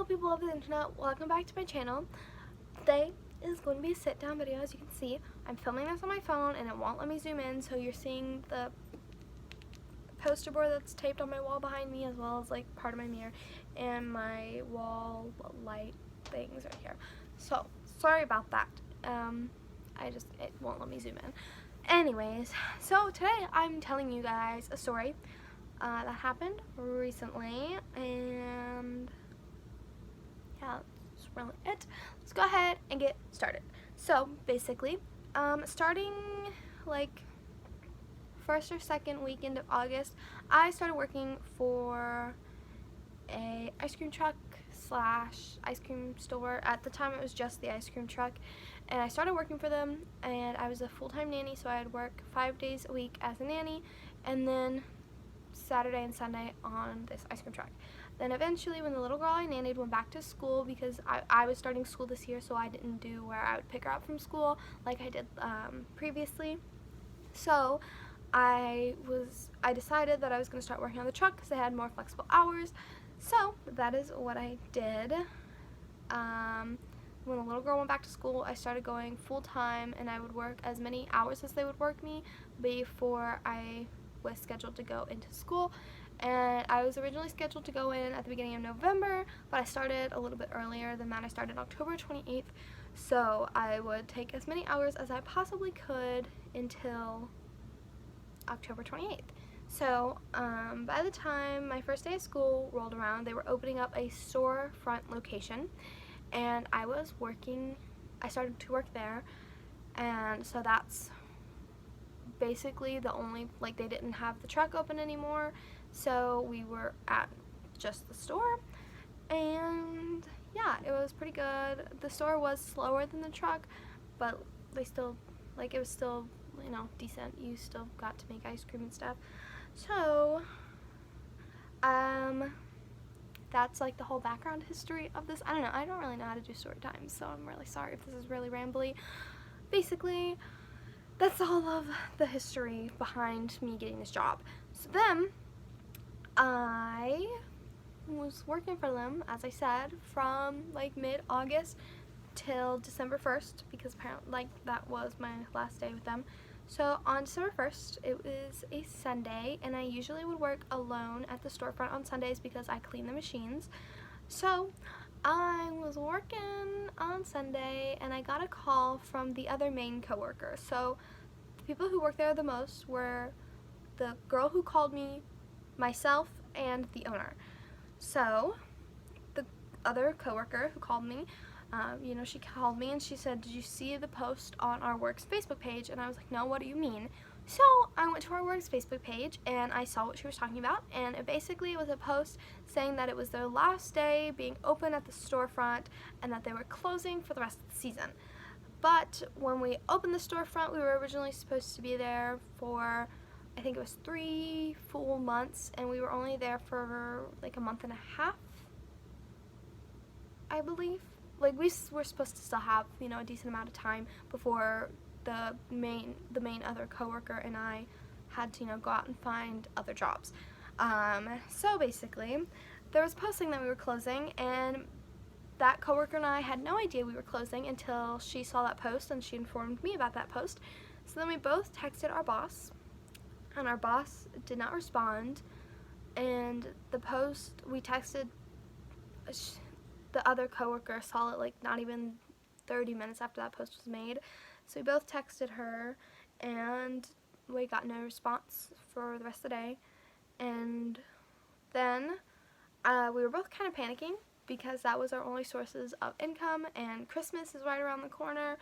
Hello people of the internet, welcome back to my channel. Today is going to be a sit down video. As you can see, I'm filming this on my phone and it won't let me zoom in, so you're seeing the poster board that's taped on my wall behind me, as well as like part of my mirror and my wall light things right here. So sorry about that. It won't let me zoom in. Anyways, so today I'm telling you guys a story that happened recently, and yeah, that's really it. Let's go ahead and get started. So basically, starting like first or second weekend of August, I started working for a ice cream truck slash ice cream store. At the time it was just the ice cream truck, and I started working for them, and I was a full-time nanny, so I'd work 5 days a week as a nanny, and then Saturday and Sunday on this ice cream truck. Then eventually, when the little girl I nannied went back to school, because I was starting school this year, so I didn't do where I would pick her up from school like I did previously. So I decided that I was going to start working on the truck because I had more flexible hours. So that is what I did. When the little girl went back to school, I started going full-time, and I would work as many hours as they would work me before I was scheduled to go into school. And I was originally scheduled to go in at the beginning of November, but I started a little bit earlier than that. I started October 28th, so I would take as many hours as I possibly could until October 28th. So by the time my first day of school rolled around, they were opening up a storefront location, and I started to work there, and so that's basically the only, like, they didn't have the truck open anymore, so we were at just the store. And yeah, it was pretty good. The store was slower than the truck, but they still, like, it was still, you know, decent. You still got to make ice cream and stuff. So that's like the whole background history of this. I don't know, I don't really know how to do story times, so I'm really sorry if this is really rambly. Basically, that's all of the history behind me getting this job. So then, I was working for them, as I said, from like mid-August till December 1st, because apparently, like, that was my last day with them. So on December 1st, it was a Sunday, and I usually would work alone at the storefront on Sundays because I clean the machines. So I was working on Sunday, and I got a call from the other main coworker. So the people who worked there the most were the girl who called me, myself, and the owner. So the other coworker who called me, she called me and she said, "Did you see the post on our work's Facebook page?" And I was like, "No, what do you mean?" So I went to our work's Facebook page and I saw what she was talking about, and it basically was a post saying that it was their last day being open at the storefront and that they were closing for the rest of the season. But when we opened the storefront, we were originally supposed to be there for, I think it was 3 full months, and we were only there for like a month and a half, I believe. Like, we were supposed to still have, you know, a decent amount of time before the main other coworker and I had to, you know, go out and find other jobs. So basically, there was a posting that we were closing, and that coworker and I had no idea we were closing until she saw that post and she informed me about that post. So then we both texted our boss, and our boss did not respond, and the post we texted, the other coworker saw it like not even 30 minutes after that post was made. So we both texted her, and we got no response for the rest of the day. And then we were both kind of panicking because that was our only sources of income, and Christmas is right around the corner,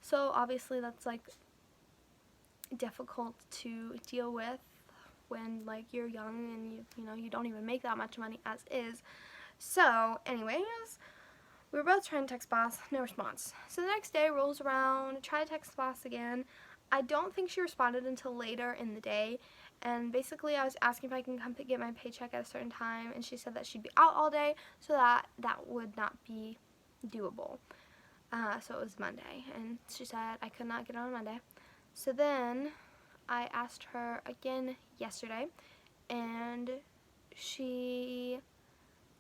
so obviously that's like difficult to deal with when, like, you're young and you don't even make that much money as is. So anyways, we were both trying to text boss, no response. So the next day rolls around, try to text boss again. I don't think she responded until later in the day, and basically I was asking if I can come get my paycheck at a certain time, and she said that she'd be out all day, so that would not be doable. So it was Monday, and she said I could not get on Monday. So then I asked her again yesterday, and she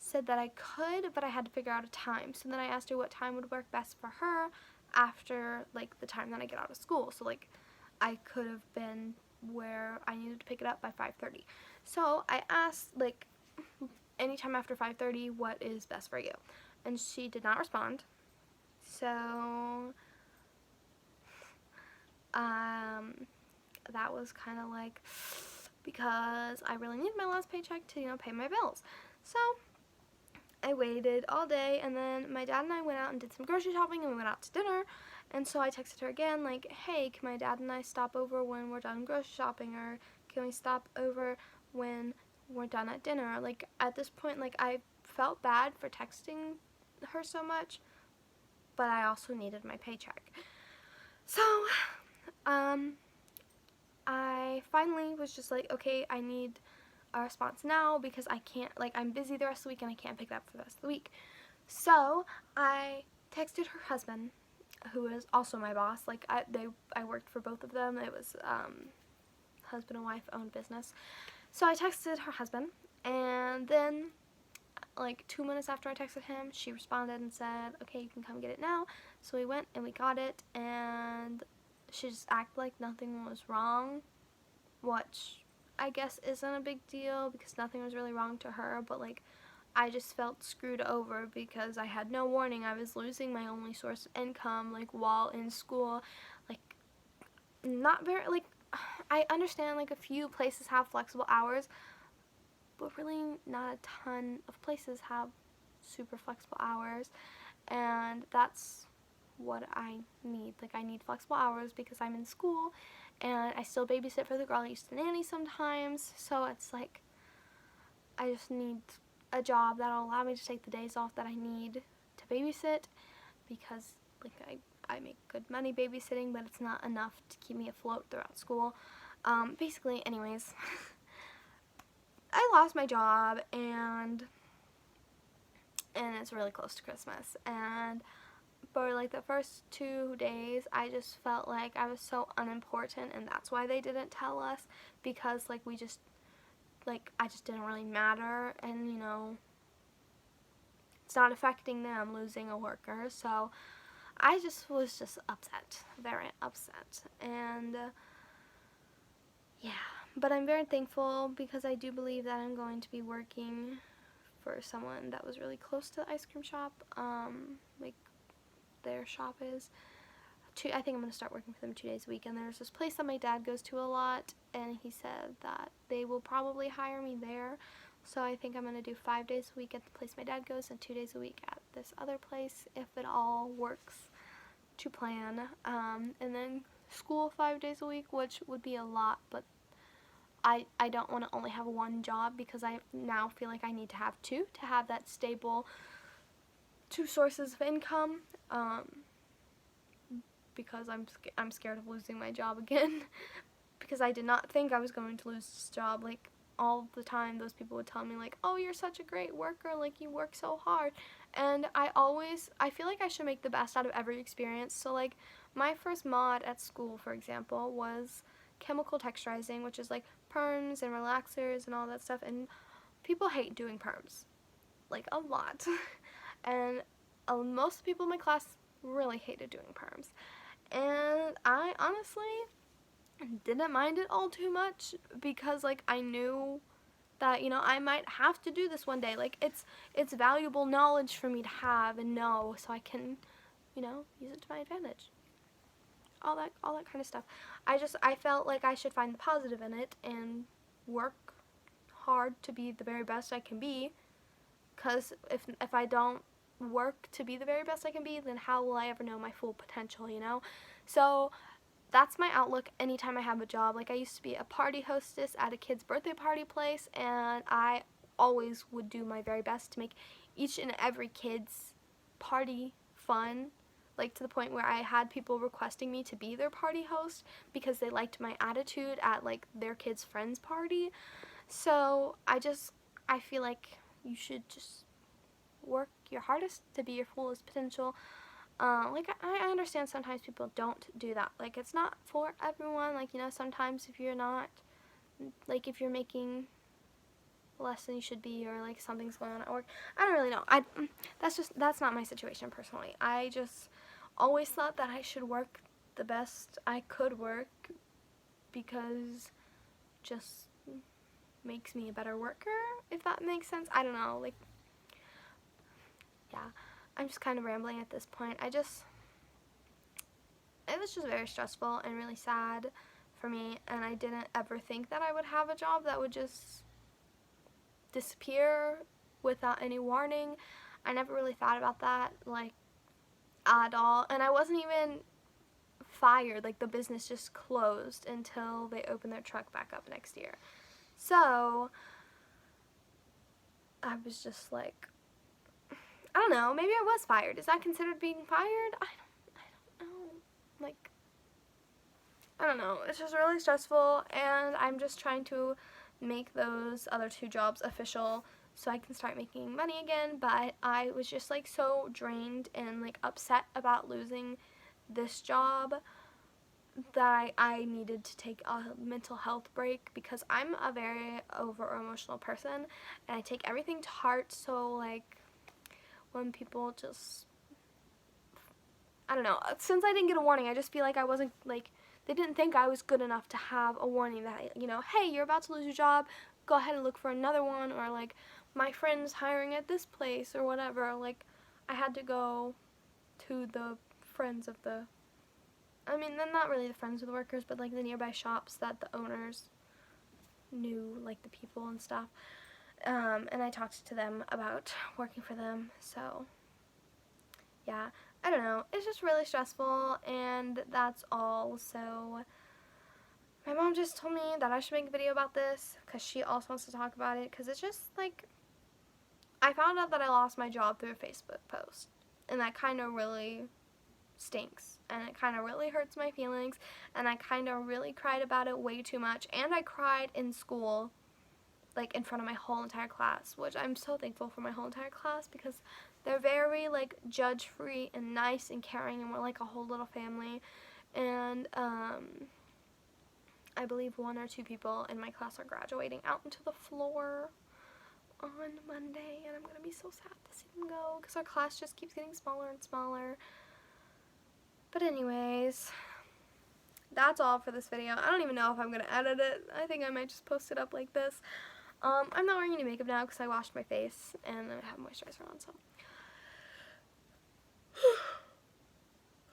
said that I could, but I had to figure out a time. So then I asked her what time would work best for her after, like, the time that I get out of school. So, like, I could have been where I needed to pick it up by 5:30. So I asked, like, anytime after 5:30, what is best for you? And she did not respond. So, that was kind of like, because I really need my last paycheck to, you know, pay my bills. So I waited all day, and then my dad and I went out and did some grocery shopping, and we went out to dinner. And so I texted her again, like, hey, can my dad and I stop over when we're done grocery shopping, or can we stop over when we're done at dinner? Like, at this point, like, I felt bad for texting her so much, but I also needed my paycheck. So, I finally was just like, okay, I need a response now because I can't, like, I'm busy the rest of the week and I can't pick it up for the rest of the week. So I texted her husband, who is also my boss. Like, I worked for both of them. It was husband and wife owned business. So I texted her husband, and then like 2 minutes after I texted him, she responded and said, okay, you can come get it now. So we went and we got it, and she just acted like nothing was wrong, which I guess isn't a big deal because nothing was really wrong to her, but like I just felt screwed over because I had no warning. I was losing my only source of income, like, while in school. Like, not very, like, I understand, like, a few places have flexible hours, but really not a ton of places have super flexible hours, and that's what I need. Like, I need flexible hours because I'm in school, and I still babysit for the girl I used to nanny sometimes, so it's like, I just need a job that'll allow me to take the days off that I need to babysit, because, like, I make good money babysitting, but it's not enough to keep me afloat throughout school. Basically, anyways, I lost my job, and it's really close to Christmas, and for like the first 2 days, I just felt like I was so unimportant, and that's why they didn't tell us, because like we just, like, I just didn't really matter, and you know, it's not affecting them losing a worker. So I just was just upset, very upset, and yeah, but I'm very thankful because I do believe that I'm going to be working for someone that was really close to the ice cream shop, like their shop is. I think I'm going to start working for them 2 days a week, and there's this place that my dad goes to a lot, and he said that they will probably hire me there, so I think I'm going to do 5 days a week at the place my dad goes and 2 days a week at this other place, if it all works to plan, and then school 5 days a week, which would be a lot, but I don't want to only have one job, because I now feel like I need to have two to have that stable 2 sources of income, because I'm scared of losing my job again, because I did not think I was going to lose this job. Like, all the time those people would tell me, like, oh, you're such a great worker, like, you work so hard, and I feel like I should make the best out of every experience. So like, my first mod at school, for example, was chemical texturizing, which is like perms and relaxers and all that stuff, and people hate doing perms, like, a lot. And most people in my class really hated doing perms, and I honestly didn't mind it all too much, because like I knew that, you know, I might have to do this one day. Like, it's valuable knowledge for me to have and know, so I can, you know, use it to my advantage. All that kind of stuff. I felt like I should find the positive in it and work hard to be the very best I can be, because if I don't work to be the very best I can be, then how will I ever know my full potential, you know? So that's my outlook anytime I have a job. Like, I used to be a party hostess at a kid's birthday party place, and I always would do my very best to make each and every kid's party fun, like to the point where I had people requesting me to be their party host because they liked my attitude at like their kid's friend's party. So I feel like you should just work your hardest to be your fullest potential. Like, I understand sometimes people don't do that. Like, it's not for everyone. Like, you know, sometimes if you're not, like, if you're making less than you should be, or like something's going on at work. I don't really know. That's not my situation personally. I just always thought that I should work the best I could work, because just makes me a better worker, if that makes sense. I don't know, like, yeah, I'm just kind of rambling at this point. It was just very stressful and really sad for me, and I didn't ever think that I would have a job that would just disappear without any warning. I never really thought about that, like, at all, and I wasn't even fired. Like, the business just closed until they opened their truck back up next year. So I was just like, I don't know, maybe I was fired. Is that considered being fired? I don't know. Like, I don't know. It's just really stressful, and I'm just trying to make those other 2 jobs official so I can start making money again. But I was just like so drained and like upset about losing this job that I needed to take a mental health break, because I'm a very over emotional person and I take everything to heart. So like, when people just, I don't know, since I didn't get a warning, I just feel like I wasn't, like, they didn't think I was good enough to have a warning that, you know, hey, you're about to lose your job, go ahead and look for another one, or like, my friend's hiring at this place or whatever. Like, I had to go to the friends of the, I mean, they're not really the friends of the workers, but like the nearby shops that the owners knew, like the people and stuff. And I talked to them about working for them. So yeah, I don't know. It's just really stressful, and that's all. So my mom just told me that I should make a video about this, because she also wants to talk about it, because it's just like, I found out that I lost my job through a Facebook post, and that kind of really stinks, and it kind of really hurts my feelings, and I kind of really cried about it way too much, and I cried in school, like in front of my whole entire class, which I'm so thankful for my whole entire class, because they're very like judge-free and nice and caring, and we're like a whole little family. And I believe 1 or 2 people in my class are graduating out into the floor on Monday, and I'm gonna be so sad to see them go, because our class just keeps getting smaller and smaller. But anyways, that's all for this video. I don't even know if I'm gonna edit it. I think I might just post it up like this. I'm not wearing any makeup now because I washed my face and I have moisturizer on, so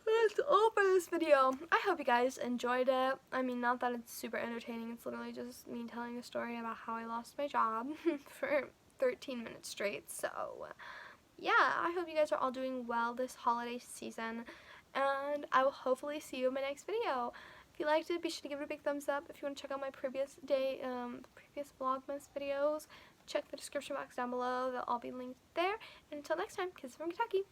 that's all for this video. I hope you guys enjoyed it. I mean, not that it's super entertaining. It's literally just me telling a story about how I lost my job for 13 minutes straight. So yeah, I hope you guys are all doing well this holiday season, and I will hopefully see you in my next video. If you liked it, be sure to give it a big thumbs up. If you want to check out my previous Vlogmas videos, check the description box down below. They'll all be linked there. And until next time, kisses from Kentucky.